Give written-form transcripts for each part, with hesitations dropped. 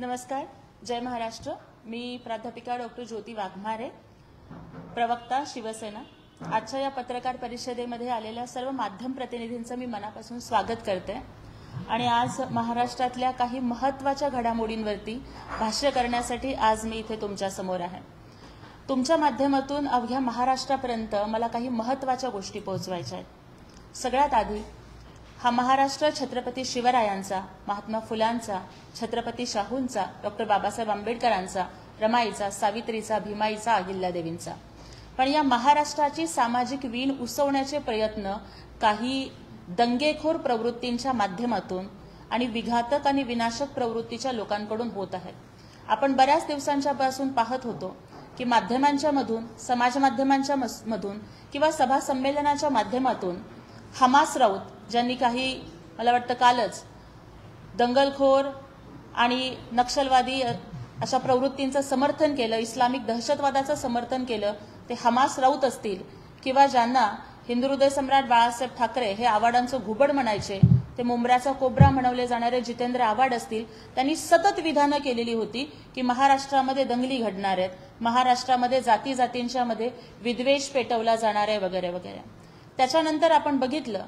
नमस्कार, जय महाराष्ट्र। मी प्राध्यापिका डॉक्टर ज्योती वाघमारे, प्रवक्ता शिवसेना। आजच्या या पत्रकार परिषदेमध्ये आलेल्या सर्व माध्यम प्रतिनिधींचं मी मनापासून स्वागत करते आणि आज महाराष्ट्रातल्या काही महत्त्वाच्या घडामोडींवरती भाष्य करण्यासाठी आज मी इथे तुमच्या समोर आहे। तुमच्या माध्यमातून अवघ्या महाराष्ट्रापर्यंत मला काही महत्त्वाच्या गोष्टी पोहोचवायच्या आहेत। सगळ्यात आधी हा महाराष्ट्र छत्रपती शिवरायांचा, महात्मा फुलांचा, छत्रपती शाहूंचा, डॉक्टर बाबासाहेब आंबेडकरांचा, रमाईचा, सावित्रीचा, भीमाईचा, अहिल्यादेवींचा। पण या महाराष्ट्राची सामाजिक वीण उसवण्याचे प्रयत्न काही दंगेखोर प्रवृत्तींच्या माध्यमातून आणि विघातक आणि विनाशक प्रवृत्तीच्या लोकांकडून होत आहेत। आपण बऱ्याच दिवसांच्या पासून पाहत होतो की माध्यमांच्या मधून, समाज माध्यमांच्या मधून किंवा सभा संमेलनाच्या माध्यमातून हमास राऊत, ज्यांनी काही मला वाटतं कालच दंगलखोर आणि नक्षलवादी अशा प्रवृत्तींचं समर्थन केलं, इस्लामिक दहशतवादाचं समर्थन केलं, ते हमास राऊत असतील किंवा ज्यांना हिंदू हृदय सम्राट बाळासाहेब ठाकरे हे आवाडांचं घुबड म्हणायचे, ते मुंबऱ्याचा कोब्रा म्हणवले जाणारे जितेंद्र आव्हाड असतील, त्यांनी सतत विधानं केलेली होती की महाराष्ट्रामध्ये दंगली घडणार आहेत, महाराष्ट्रामध्ये जाती जातींच्या मध्ये विद्वेष पेटवला जाणार आहे वगैरे वगैरे। त्याच्यानंतर आपण बघितलं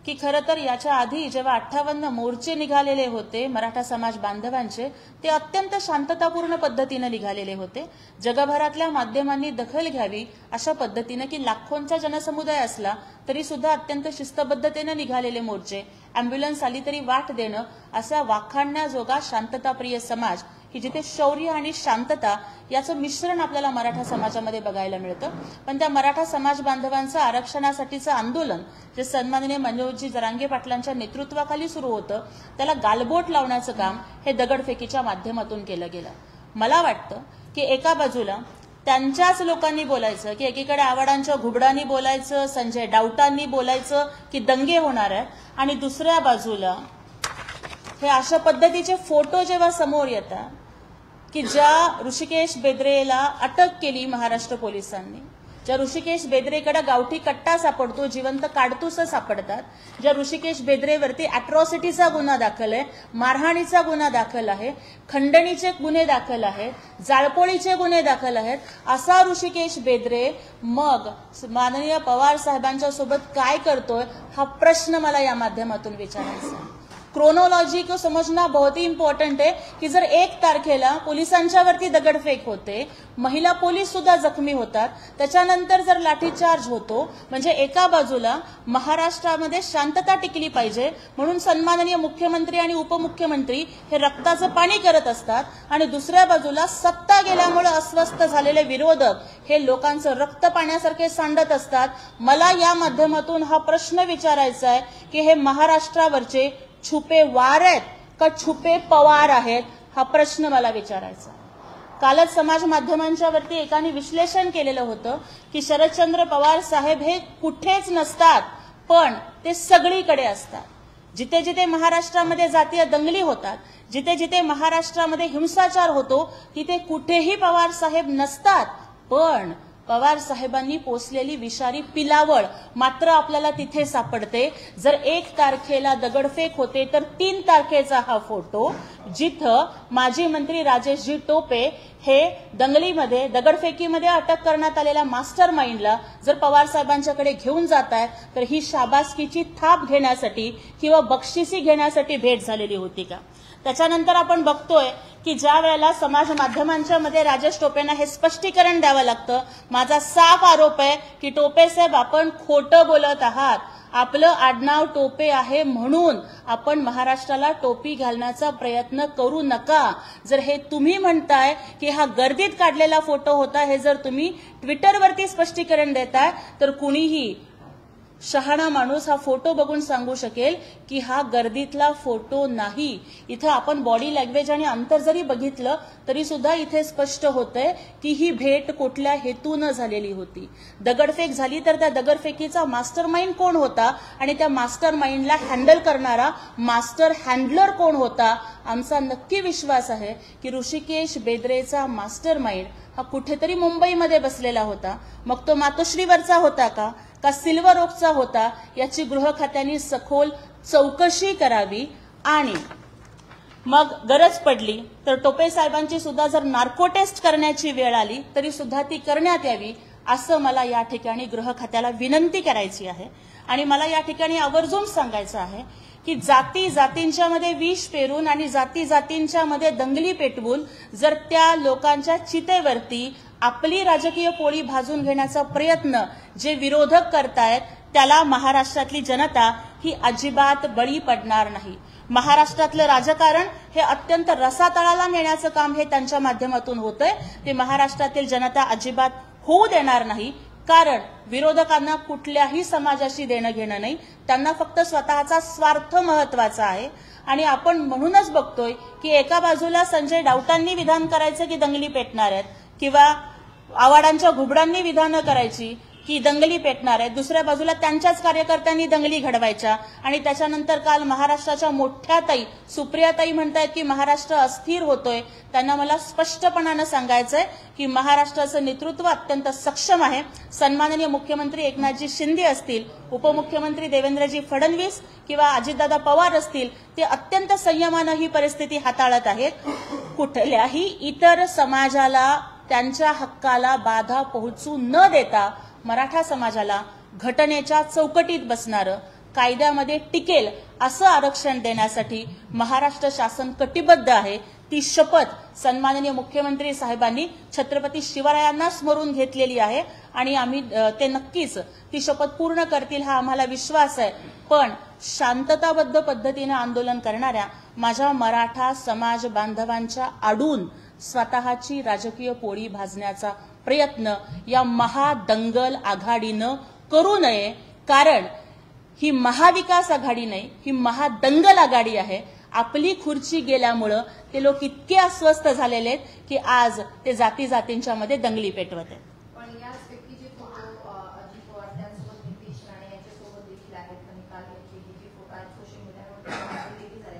की खरं तर याच्या आधी जेव्हा 58 मोर्चे निघालेले होते मराठा समाज बांधवांचे, ते अत्यंत शांततापूर्ण पद्धतीने निघालेले होते। जगभरातल्या माध्यमांनी दखल घ्यावी अशा पद्धतीने की लाखोंचा जनसमुदाय असला तरी सुद्धा अत्यंत शिस्तबद्धतेने निघालेले मोर्चे, अँब्युलन्स आली तरी वाट देणं, असा वाखाणण्याजोगा शांतताप्रिय समाज की जिथे शौर्य आणि शांतता याचं मिश्रण आपल्याला मराठा समाजामध्ये बघायला मिळतं। पण त्या मराठा समाज बांधवांचं आरक्षणासाठीचं आंदोलन जे सन्माननीय मनोजजी जरांगे पाटलांच्या नेतृत्वाखाली सुरू होतं, त्याला गालबोट लावण्याचं काम हे दगडफेकीच्या माध्यमातून केलं गेलं। मला वाटतं की एका बाजूला त्यांच्याच लोकांनी बोलायचं की एकीकडे आवाडांच्या घुबडांनी बोलायचं, संजय डावटांनी बोलायचं की दंगे होणार आहेत, आणि दुसऱ्या बाजूला हे अशा पद्धतीचे फोटो जेव्हा समोर येतात की ज्या ऋषिकेश बेद्रेला अटक केली महाराष्ट्र पोलिसांनी, ज्या ऋषिकेश बेद्रेकडे गावठी कट्टा सापडतो, जिवंत काडतूस सापडतात, ज्या ऋषिकेश बेद्रेवरती अॅट्रॉसिटीचा गुन्हा दाखल आहे, मारहाणीचा गुन्हा दाखल आहे, खंडणीचे गुन्हे दाखल आहेत, जाळपोळीचे गुन्हे दाखल आहेत, असा ऋषिकेश बेद्रे मग माननीय पवार साहेबांच्या सोबत काय करतोय हा प्रश्न मला या माध्यमातून विचारायचा आहे। क्रोनोलॉजी को समझना बहुत ही इम्पॉर्टंट है की जर 1 तारखेला पोलिसांच्यावरती दगडफेक होते, महिला पोलीस सुद्धा जखमी होतात, त्याच्यानंतर जर लाठीचार्ज होतो, म्हणजे एका बाजूला महाराष्ट्रामध्ये शांतता टिकली पाहिजे म्हणून सन्माननीय मुख्यमंत्री आणि उपमुख्यमंत्री हे रक्ताचं पाणी करत असतात, आणि दुसऱ्या बाजूला सत्ता गेल्यामुळे अस्वस्थ झालेले विरोधक हे लोकांचं रक्त पाण्यासारखे सांडत असतात। मला या माध्यमातून हा प्रश्न विचारायचा आहे की हे महाराष्ट्रावरचे छुपे वार आहेत का छुपे पवार आहेत, हा प्रश्न मला विचारायचा। कालच समाज माध्यमांच्या वरती एकाने विश्लेषण केलेलं होतं की शरदचंद्र पवार साहेब हे कुठेच नसतात पण ते सगळीकडे असतात। जिथे जिथे महाराष्ट्रामध्ये जातीय दंगली होतात, जिथे जिथे महाराष्ट्रामध्ये हिंसाचार होतो, तिथे कुठेही पवार साहेब नसतात, पण पवार साहेबांनी पोसलेली विषारी पिलावळ मात्र आपल्याला तिथे सापडते। जर 1 तारखेला दगडफेक होते तर 3 तारखेचा हा फोटो जिथं माजी मंत्री राजेशजी टोपे हे दंगलीमध्ये, दगडफेकीमध्ये अटक करण्यात आलेल्या मास्टर माइंडला जर पवार साहेबांच्याकडे घेऊन जात आहेत, तर ही शाबासकीची थाप घेण्यासाठी किंवा बक्षिसी घेण्यासाठी भेट झालेली होती का? त्याच्यानंतर आपण बघतोय की ज्या वेळेला समाज माध्यमांच्या मध्ये राजेश टोपेंना हे स्पष्टीकरण द्यावं लागतं, माझा साफ आरोप आहे की टोपे साहेब आपण खोटं बोलत आहात, आपलं आडनाव टोपे आहे म्हणून आपण महाराष्ट्राला टोपी घालण्याचा प्रयत्न करू नका। जर हे तुम्ही म्हणताय की हा गर्दीत काढलेला फोटो होता, हे जर तुम्ही ट्विटरवरती स्पष्टीकरण देताय, तर कुणीही शहाणा माणूस हा फोटो बघून सांगू शकेल की हा गर्दीतला फोटो नाही। इथं आपण बॉडी लँग्वेज आणि अंतर जरी बघितलं तरी सुद्धा इथे स्पष्ट होतंय की ही भेट कुठल्या हेतून झालेली होती। दगडफेक झाली तर त्या दगडफेकीचा मास्टरमाइंड कोण होता आणि त्या मास्टरमाइंडला हँडल करणारा मास्टर हँडलर कोण होता? आमचा नक्की विश्वास आहे की ऋषिकेश बेद्रेचा मास्टरमाइंड हा कुठेतरी मुंबईमध्ये बसलेला होता। मग तो मातोश्रीवरचा होता का सिल्वर ओकचा होता, याची गृह खात्याने सखोल चौकशी करावी। आणि मग गरज पडली तर टोपे साहेबांची सुद्धा जर नार्को टेस्ट करण्याची वेळ आली तरी सुद्धा ती करण्यात यावी असं मला या ठिकाणी गृह खात्याला विनंती करायची आहे. आणि मला या ठिकाणी आवर्जून सांगायचं आहे की जाती जातींच्या मध्ये विष पेरून आणि जाती जातींच्या मध्ये दंगली पेटवून जर त्या लोकांच्या चितेवरती आपली राजकीय पोळी भाजून घेण्याचा प्रयत्न जे विरोधक करतायत त्याला महाराष्ट्रातली जनता ही अजिबात बळी पडणार नाही. महाराष्ट्रातलं राजकारण हे अत्यंत रसातळाला नेण्याचं काम हे त्यांच्या माध्यमातून होतंय. ते महाराष्ट्रातील जनता अजिबात होऊ देणार नाही. कारण विरोधकांना कुठल्याही समाजाशी देणं घेणं नाही. त्यांना फक्त स्वतःचा स्वार्थ महत्वाचा आहे. आणि आपण म्हणूनच बघतोय की एका बाजूला संजय राऊतांनी विधान करायचं की दंगली पेटणार आहेत, किंवा आवाडांच्या घुबडांनी विधानं करायची की दंगली पेटणार आहेत, दुसऱ्या बाजूला त्यांच्याच कार्यकर्त्यांनी दंगली घडवायच्या. आणि त्याच्यानंतर काल महाराष्ट्राच्या मोठ्या ताई सुप्रियाताई म्हणतायत की महाराष्ट्र अस्थिर होतोय. त्यांना मला स्पष्टपणानं सांगायचंय की महाराष्ट्राचं नेतृत्व अत्यंत सक्षम आहे. सन्माननीय मुख्यमंत्री एकनाथजी शिंदे असतील, उपमुख्यमंत्री देवेंद्रजी फडणवीस किंवा अजितदादा पवार असतील, ते अत्यंत संयमानं ही परिस्थिती हाताळत आहेत. कुठल्याही इतर समाजाला त्यांच्या हक्काला बाधा पोहोचू न देता मराठा समाजाला घटनेच्या चौकटीत बसणारं, कायद्यामध्ये टिकेल असं आरक्षण देण्यासाठी महाराष्ट्र शासन कटिबद्ध आहे. ती शपथ सन्माननीय मुख्यमंत्री साहेबांनी छत्रपती शिवरायांना स्मरून घेतलेली आहे आणि आम्ही ते नक्कीच ती शपथ पूर्ण करतील हा आम्हाला विश्वास आहे. पण शांतताबद्ध पद्धतीने आंदोलन करणाऱ्या माझ्या मराठा समाज बांधवांच्या आडून स्वतःची राजकीय पोळी भाजण्याचा प्रयत्न या महादंगल आघाडीनं करू नये. कारण ही महाविकास आघाडी नाही, ही महादंगल आघाडी आहे. आपली खुर्ची गेल्यामुळं ते लोक इतके अस्वस्थ झालेले आहेत की आज ते जाती जातींच्या मध्ये दंगली पेटवत आहेत. पण याच व्यक्तीचे फोटो अजित पवार त्यांसोबत नितीश राणे यांच्यासोबत देखील आहेत. आणि काल यांचे जे फोटो आहेत सोशल मीडियावर देखील झाले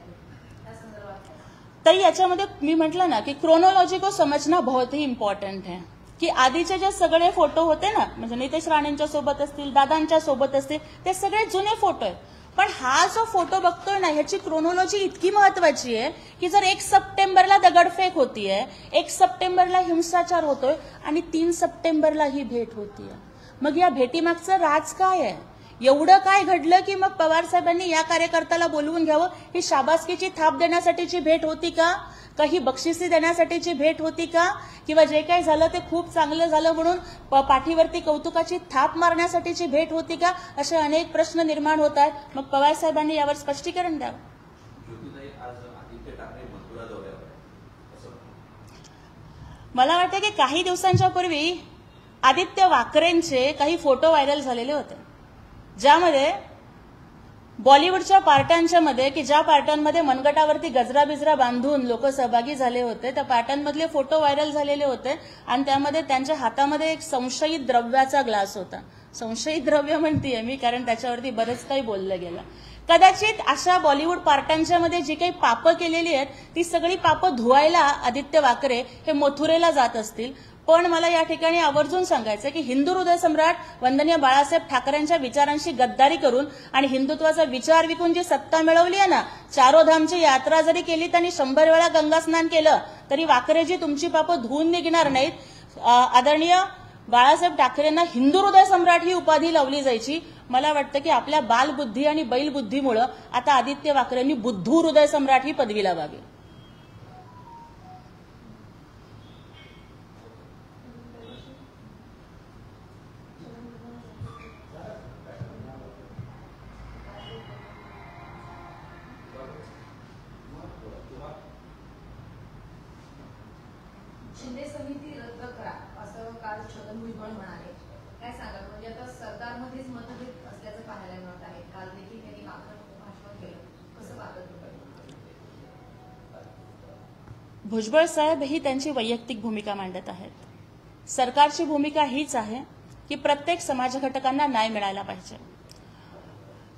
त्या संदर्भात तर याच्यामध्ये मी म्हटलं ना की क्रोनोलॉजी को समजना बहुत ही इम्पॉर्टंट है. की आधीचे जे सगळे फोटो होते ना, म्हणजे नितेश राणेंच्या सोबत असतील, दादांच्या सोबत असतील, ते सगळे जुने फोटो आहेत. पण हा जो फोटो बघतोय ना, ह्याची क्रोनोलॉजी इतकी महत्वाची आहे की जर 1 सप्टेंबरला दगडफेक होतीये, 1 सप्टेंबरला हिंसाचार होतोय आणि 3 सप्टेंबरला ही भेट होतीये, मग या भेटीमागचं राज काय आहे? एवढं काय घडलं की मग पवार साहेबांनी या कार्यकर्त्याला बोलवून घ्यावं? ही शाबासकीची थाप देण्यासाठीची भेट होती का? काही बक्षिसी देण्यासाठीची भेट होती का? किंवा जे काही झालं ते खूप चांगलं झालं म्हणून पाठीवरती कौतुकाची थाप मारण्यासाठीची भेट होती का? असे अनेक प्रश्न निर्माण होत आहेत. मग पवार साहेबांनी यावर स्पष्टीकरण द्यावं. मला वाटतं की काही दिवसांच्या पूर्वी आदित्य वाकरेंचे काही फोटो व्हायरल झालेले होते, ज्यामध्ये बॉलिवूडच्या पार्ट्यांच्या मध्ये की ज्या पार्ट्यांमध्ये मनगटावरती गजरा बिजरा बांधून लोक सहभागी झाले होते, त्या पार्ट्यांमधले फोटो व्हायरल झालेले होते. आणि त्यामध्ये त्यांच्या हातामध्ये एक संशयित द्रव्याचा ग्लास होता. संशयित द्रव्य म्हणतीये मी कारण त्याच्यावरती बरंच काही बोललं गेलं. कदाचित अशा बॉलिवूड पार्ट्यांच्या मध्ये जी काही पापं केलेली आहेत ती सगळी पापं धुवायला आदित्य वाकरे हे मथुरेला जात असतील. पण मला या ठिकाणी आवर्जून सांगायचं की हिंदू हृदय सम्राट वंदनीय बाळासाहेब ठाकरेंच्या विचारांशी गद्दारी करून आणि हिंदुत्वाचा विचार विकून जी सत्ता मिळवली आहे ना, चारोधामची यात्रा जरी केली त्यांनी 100 वेळा गंगा स्नान केलं तरी वाकरेजी तुमची पापं धुवून निघणार नाहीत. आदरणीय बाळासाहेब ठाकरेंना हिंदू हृदय सम्राट ही उपाधी लावली जायची. मला वाटतं की आपल्या बालबुद्धी आणि बैलबुद्धीमुळे आता आदित्य वाकरेंनी बुद्धू हृदय सम्राट ही पदवी लावावी. शिंदे समिती रद्द करा असं काल छगन भुजबळ म्हणाले. काय सांगाल? म्हणजे आता सरकारमध्येच मतभेद असल्याचं पाहायला मिळत आहे. काल देखील त्यांनी भाषण केलं, कसं पाहतात? भुजबळ साहेब ही त्यांची वैयक्तिक भूमिका मांडत आहेत. सरकारची भूमिका हीच आहे की प्रत्येक समाज घटकांना न्याय मिळाला पाहिजे.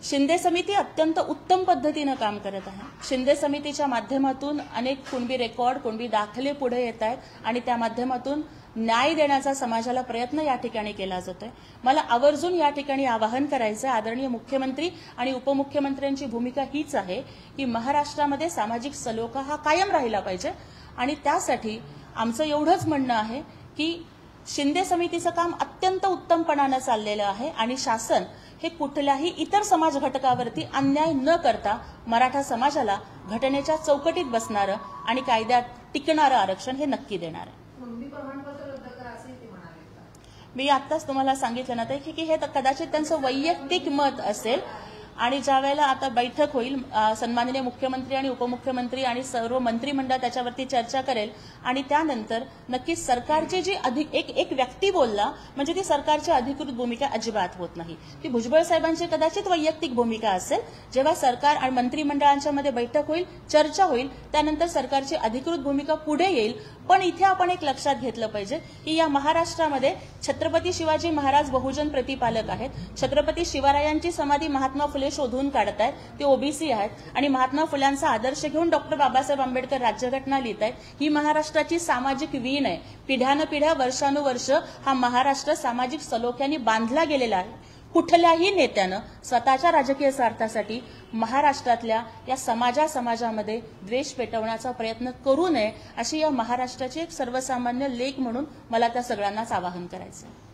शिंदे समिती अत्यंत उत्तम पद्धतीनं काम करत आहे. शिंदे समितीच्या माध्यमातून अनेक कुणबी रेकॉर्ड, कुणबी दाखले पुढे येत आहेत आणि त्या माध्यमातून न्याय देण्याचा समाजाला प्रयत्न या ठिकाणी केला जातोय. मला आवर्जून या ठिकाणी आवाहन करायचं, आदरणीय मुख्यमंत्री आणि उपमुख्यमंत्र्यांची भूमिका हीच आहे की महाराष्ट्रामध्ये सामाजिक सलोखा हा कायम राहिला पाहिजे. आणि त्यासाठी आमचं एवढंच म्हणणं आहे की शिंदे समितीचं काम अत्यंत उत्तमपणानं चाललेलं आहे आणि शासन हे कुठल्याही इतर समाज घटकावरती अन्याय न करता मराठा समाजाला घटनेच्या चौकटीत बसणारं आणि कायद्यात टिकणारं आरक्षण हे नक्की देणार आहे. नोंदणी प्रमाणपत्र रद्द करा असे ते म्हणाले का? मी आत्ताच तुम्हाला सांगितलं ना की हे कदाचित त्यांचं वैयक्तिक मत असेल आणि ज्या वेळेला आता बैठक होईल, सन्माननीय मुख्यमंत्री आणि उपमुख्यमंत्री आणि सर्व मंत्रिमंडळ त्याच्यावरती चर्चा करेल आणि त्यानंतर नक्कीच सरकारची जी एक व्यक्ती बोलला म्हणजे ती सरकारची अधिकृत भूमिका अजिबात होत नाही. ती भुजबळ साहेबांची कदाचित वैयक्तिक भूमिका असेल. जेव्हा सरकार आणि मंत्रिमंडळांच्या मध्ये बैठक होईल, चर्चा होईल, त्यानंतर सरकारची अधिकृत भूमिका पुढे येईल. पण इथे आपण एक लक्षात घेतलं पाहिजे की या महाराष्ट्रामध्ये छत्रपती शिवाजी महाराज बहुजन प्रतिपालक आहेत. छत्रपती शिवरायांची समाधी महात्मा फुले शोधून काढतायत, ते ओबीसी आहेत आणि महात्मा फुल्यांचा आदर्श घेऊन डॉक्टर बाबासाहेब आंबेडकर राज्यघटना लिहित आहेत. ही महाराष्ट्राची सामाजिक वीण आहे. पिढ्यानपिढ्या वर्षानुवर्ष हा महाराष्ट्र सामाजिक सलोख्याने बांधला गेलेला आहे. कुठल्याही नेत्यानं स्वतःच्या राजकीय स्वार्थासाठी महाराष्ट्रातल्या या समाजामध्ये द्वेष पेटवण्याचा प्रयत्न करू नये, अशी या महाराष्ट्राची एक सर्वसामान्य लेख म्हणून मला त्या सगळ्यांनाच आवाहन करायचं आहे.